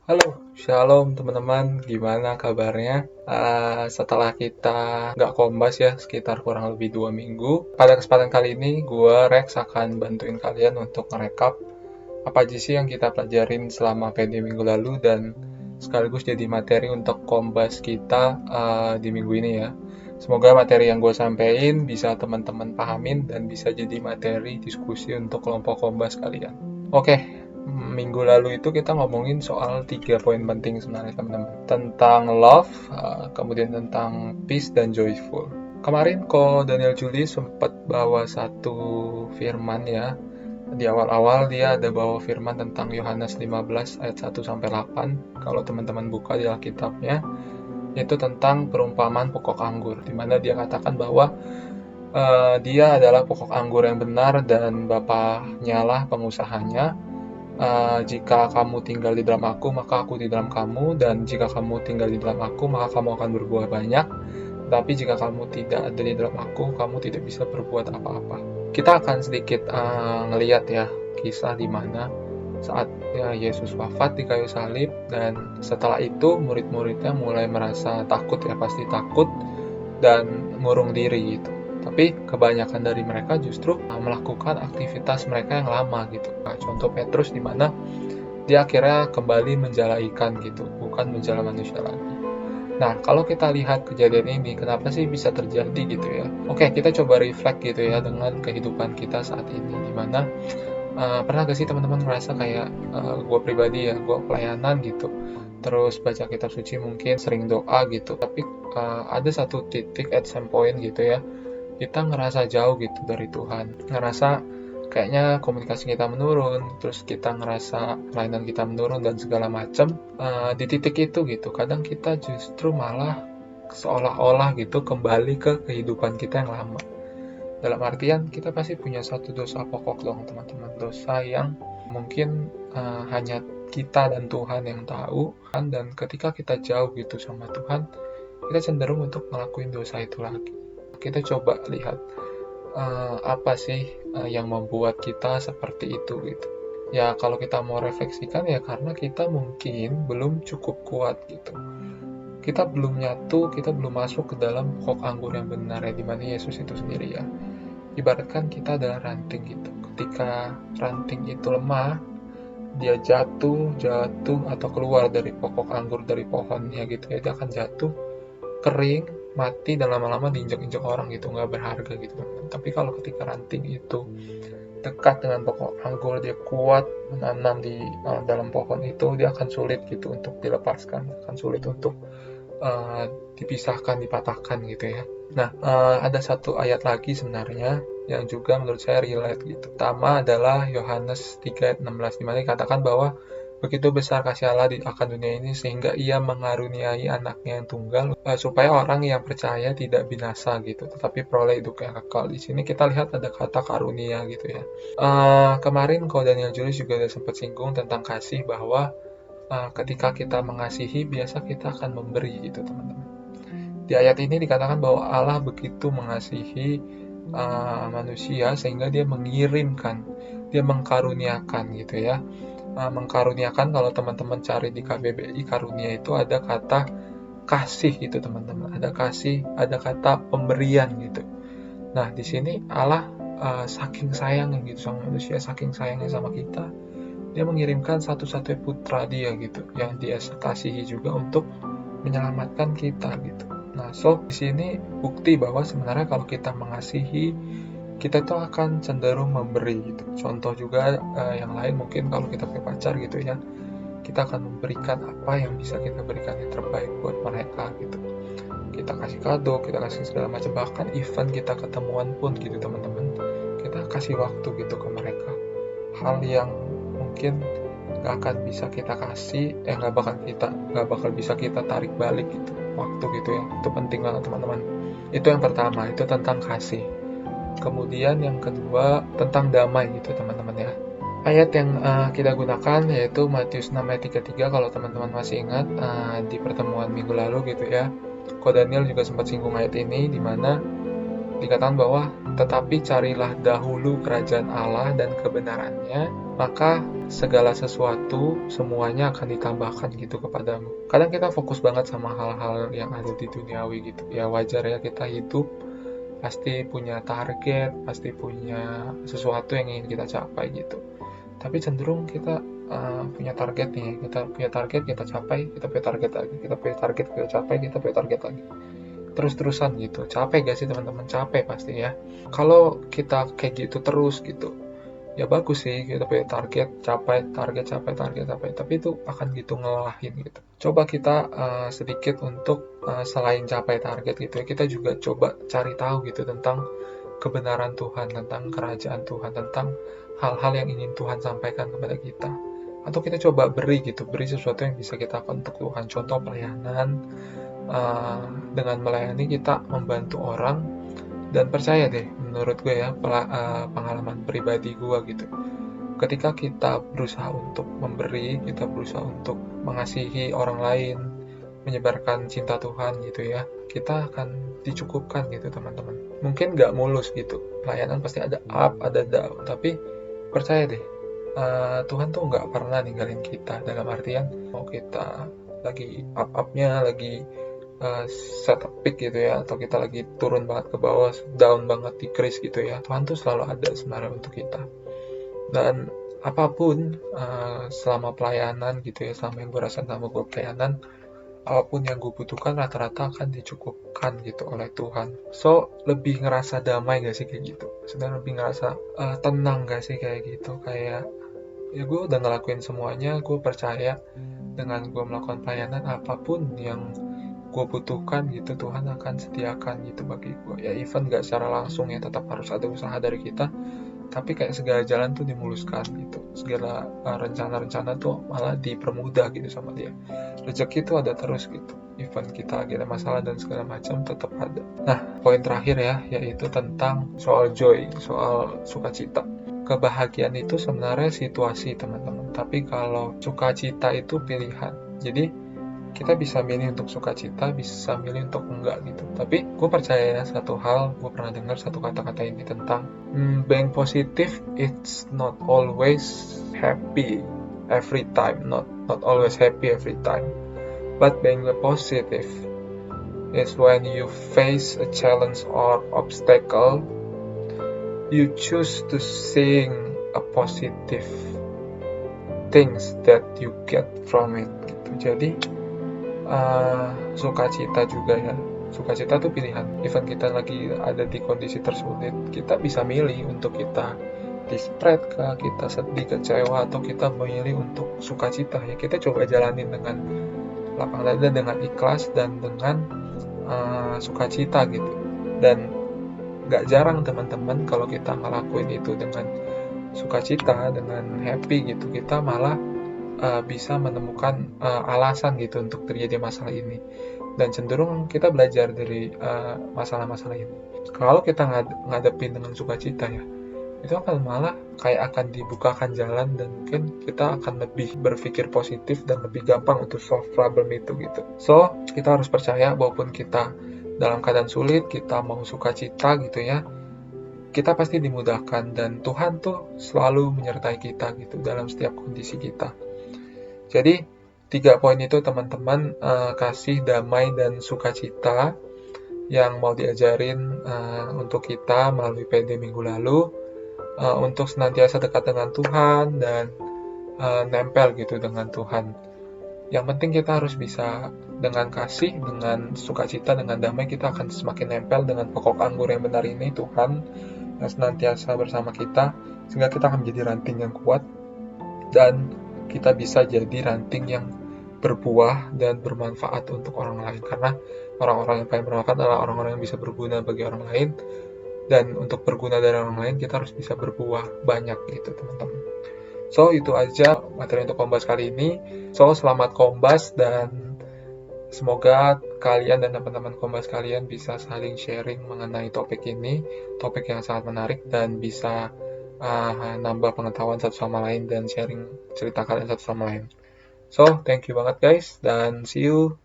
Halo, shalom teman-teman, gimana kabarnya? Setelah kita nggak kombas ya, sekitar kurang lebih 2 minggu, pada kesempatan kali ini gue Rex akan bantuin kalian untuk merekap apa aja sih yang kita pelajarin selama PD minggu lalu dan sekaligus jadi materi untuk kombas kita di minggu ini ya. Semoga materi yang gue sampaikan bisa teman-teman pahamin dan bisa jadi materi diskusi untuk kelompok kombas kalian. Oke, minggu lalu itu kita ngomongin soal 3 poin penting sebenarnya teman-teman. Tentang love, kemudian tentang peace dan joyful. Kemarin kok Daniel Julius sempat bawa satu firman ya. Di awal-awal dia ada bawa firman tentang Yohanes 15 ayat 1-8. Kalau teman-teman buka di Alkitabnya, itu tentang perumpamaan pokok anggur, di mana dia katakan bahwa dia adalah pokok anggur yang benar dan bapaknya lah pengusahanya. Jika kamu tinggal di dalam aku, maka aku di dalam kamu, dan jika kamu tinggal di dalam aku, maka kamu akan berbuah banyak. Tapi jika kamu tidak ada di dalam aku, kamu tidak bisa berbuat apa-apa. Kita akan sedikit ngeliat ya kisah di mana saat Yesus wafat di kayu salib, dan setelah itu murid-muridnya mulai merasa takut ya, pasti takut dan ngurung diri gitu. Tapi kebanyakan dari mereka justru melakukan aktivitas mereka yang lama gitu. Nah, contoh Petrus di mana dia akhirnya kembali menjala ikan gitu, bukan menjala manusia lagi. Nah, kalau kita lihat kejadian ini, kenapa sih bisa terjadi gitu ya? Oke, kita coba reflect gitu ya dengan kehidupan kita saat ini, di mana pernah gak sih teman-teman merasa kayak gue pribadi ya, gue pelayanan gitu, terus baca kitab suci mungkin sering doa gitu, tapi ada satu titik at some point gitu ya, kita ngerasa jauh gitu dari Tuhan, ngerasa kayaknya komunikasi kita menurun, terus kita ngerasa pelayanan kita menurun dan segala macam. Di titik itu gitu, kadang kita justru malah seolah-olah gitu kembali ke kehidupan kita yang lama. Dalam artian kita pasti punya satu dosa pokok dong teman-teman, dosa yang mungkin hanya kita dan Tuhan yang tahu kan, dan ketika kita jauh gitu sama Tuhan, kita cenderung untuk ngelakuin dosa itu lagi. Kita coba lihat apa sih yang membuat kita seperti itu gitu. Ya kalau kita mau refleksikan ya karena kita mungkin belum cukup kuat gitu. Kita belum nyatu, kita belum masuk ke dalam pokok anggur yang benar ya, di mana Yesus itu sendiri ya. Ibaratkan kita adalah ranting gitu. Ketika ranting itu lemah, dia jatuh atau keluar dari pokok anggur dari pohonnya gitu ya, dia akan jatuh, kering, mati, dan lama-lama diinjak-injak orang gitu, nggak berharga gitu teman-teman. Tapi kalau ketika ranting itu dekat dengan pokok anggur, dia kuat menanam di dalam pohon itu, dia akan sulit gitu untuk dilepaskan, akan sulit untuk dipisahkan, dipatahkan gitu ya. Nah, ada satu ayat lagi sebenarnya yang juga menurut saya relate gitu. Pertama adalah Yohanes 3 ayat 16, di mana dikatakan bahwa begitu besar kasih Allah akan dunia ini sehingga ia mengaruniai anaknya yang tunggal supaya orang yang percaya tidak binasa gitu, tetapi peroleh hidup yang kekal. Di sini kita lihat ada kata karunia gitu ya. Kemarin kalau Daniel Julius juga ada sempat singgung tentang kasih, bahwa ketika kita mengasihi, biasa kita akan memberi gitu teman-teman. Di ayat ini dikatakan bahwa Allah begitu mengasihi manusia sehingga dia mengirimkan, dia mengkaruniakan gitu ya. Mengkaruniakan, kalau teman-teman cari di KBBI, karunia itu ada kata kasih gitu teman-teman. Ada kasih, ada kata pemberian gitu. Nah, di sini Allah saking sayangnya gitu sama manusia, saking sayangnya sama kita, dia mengirimkan satu-satunya putra dia gitu, yang dia kasihi juga untuk menyelamatkan kita gitu. Nah, so di sini bukti bahwa sebenarnya kalau kita mengasihi, kita tuh akan cenderung memberi gitu. Contoh juga yang lain mungkin kalau kita punya pacar gitu ya, kita akan memberikan apa yang bisa kita berikan yang terbaik buat mereka gitu. Kita kasih kado, kita kasih segala macam, bahkan event kita ketemuan pun gitu teman-teman, kita kasih waktu gitu ke mereka. Hal yang mungkin nggak akan bisa kita kasih, nggak bakal bisa kita tarik balik gitu, waktu gitu ya. Itu penting banget teman-teman. Itu yang pertama, itu tentang kasih. Kemudian yang kedua tentang damai gitu teman-teman ya. Ayat yang kita gunakan yaitu Matius 6 ayat 33, kalau teman-teman masih ingat di pertemuan minggu lalu gitu ya. Ko Daniel juga sempat singgung ayat ini, di mana dikatakan bahwa tetapi carilah dahulu kerajaan Allah dan kebenarannya, maka segala sesuatu semuanya akan ditambahkan gitu kepadamu. Kadang kita fokus banget sama hal-hal yang ada di duniawi gitu. Ya wajar ya, kita hidup pasti punya target, pasti punya sesuatu yang ingin kita capai gitu. Tapi cenderung kita punya target nih, kita punya target, kita capai, kita punya target lagi, kita punya target, kita capai, kita punya target lagi. Terus-terusan gitu. Capek gak sih teman-teman? Capek pasti ya. Kalau kita kayak gitu terus gitu, ya bagus sih kita punya target, capai, target, capai, target, capai. Tapi itu akan gitu ngelalahin gitu. Coba kita sedikit untuk selain capai target gitu ya, kita juga coba cari tahu gitu tentang kebenaran Tuhan, tentang kerajaan Tuhan, tentang hal-hal yang ingin Tuhan sampaikan kepada kita. Atau kita coba beri sesuatu yang bisa kita lakukan untuk Tuhan. Contoh pelayanan, dengan melayani kita membantu orang, dan percaya deh, menurut gue ya, pengalaman pribadi gue gitu. Ketika kita berusaha untuk memberi, kita berusaha untuk mengasihi orang lain, menyebarkan cinta Tuhan gitu ya, kita akan dicukupkan gitu teman-teman. Mungkin gak mulus gitu, pelayanan pasti ada up, ada down, tapi percaya deh, Tuhan tuh gak pernah ninggalin kita. Dalam artian, mau kita lagi up-upnya, lagi set a peak gitu ya, atau kita lagi turun banget ke bawah, down banget, decrease gitu ya, Tuhan tuh selalu ada sebenarnya untuk kita. Dan apapun selama pelayanan gitu ya, selama yang gue rasain sama gue pelayanan, apapun yang gue butuhkan rata-rata akan dicukupkan gitu oleh Tuhan. So, lebih ngerasa damai gak sih kayak gitu? Sebenarnya lebih ngerasa tenang gak sih kayak gitu? Kayak, ya gue udah ngelakuin semuanya, gue percaya dengan gue melakukan pelayanan, apapun yang gue butuhkan gitu, Tuhan akan sediakan gitu bagi gue. Ya even gak secara langsung ya, tetap harus ada usaha dari kita, tapi kayak segala jalan tuh dimuluskan gitu. Segala rencana-rencana tuh malah dipermudah gitu sama dia. Rezeki tuh ada terus gitu. Even kita lagi ada masalah dan segala macam, tetap ada. Nah, poin terakhir ya, yaitu tentang soal joy, soal sukacita. Kebahagiaan itu sebenarnya situasi teman-teman, tapi kalau sukacita itu pilihan. Jadi kita bisa milih untuk sukacita, bisa milih untuk enggak gitu. Tapi gue percaya ya, satu hal, gue pernah dengar satu kata-kata ini tentang being positive, it's not always happy every time, not always happy every time, but being positive is when you face a challenge or obstacle, you choose to seeing a positive things that you get from it gitu. Jadi sukacita juga ya, sukacita tuh pilihan. Even kita lagi ada di kondisi tersulit, kita bisa milih untuk kita di-spread kah, kita sedih, kecewa, atau kita memilih untuk sukacita ya. Kita coba jalanin dengan lapang dada, dengan ikhlas, dan dengan sukacita gitu. Dan gak jarang teman-teman kalau kita ngelakuin itu dengan sukacita, dengan happy gitu, kita malah bisa menemukan alasan gitu untuk terjadi masalah ini, dan cenderung kita belajar dari masalah-masalah ini. Kalau kita ngadepin dengan sukacita ya, itu akan malah kayak akan dibukakan jalan, dan mungkin kita akan lebih berpikir positif dan lebih gampang untuk solve problem itu gitu. So, kita harus percaya walaupun kita dalam keadaan sulit, kita mau sukacita gitu ya, kita pasti dimudahkan, dan Tuhan tuh selalu menyertai kita gitu dalam setiap kondisi kita. Jadi 3 poin itu teman-teman, kasih, damai, dan sukacita yang mau diajarin untuk kita melalui PD minggu lalu, untuk senantiasa dekat dengan Tuhan dan nempel gitu dengan Tuhan. Yang penting kita harus bisa dengan kasih, dengan sukacita, dengan damai, kita akan semakin nempel dengan pokok anggur yang benar ini, Tuhan, yang senantiasa bersama kita, sehingga kita akan menjadi ranting yang kuat, dan kita bisa jadi ranting yang berbuah dan bermanfaat untuk orang lain. Karena orang-orang yang paling bermanfaat adalah orang-orang yang bisa berguna bagi orang lain, dan untuk berguna dari orang lain kita harus bisa berbuah banyak gitu teman-teman. So, itu aja materi untuk Kombas kali ini. So, selamat Kombas, dan semoga kalian dan teman-teman Kombas kalian bisa saling sharing mengenai topik ini, topik yang sangat menarik, dan bisa nambah pengetahuan satu sama lain dan sharing cerita kalian satu sama lain. So, thank you banget guys, dan see you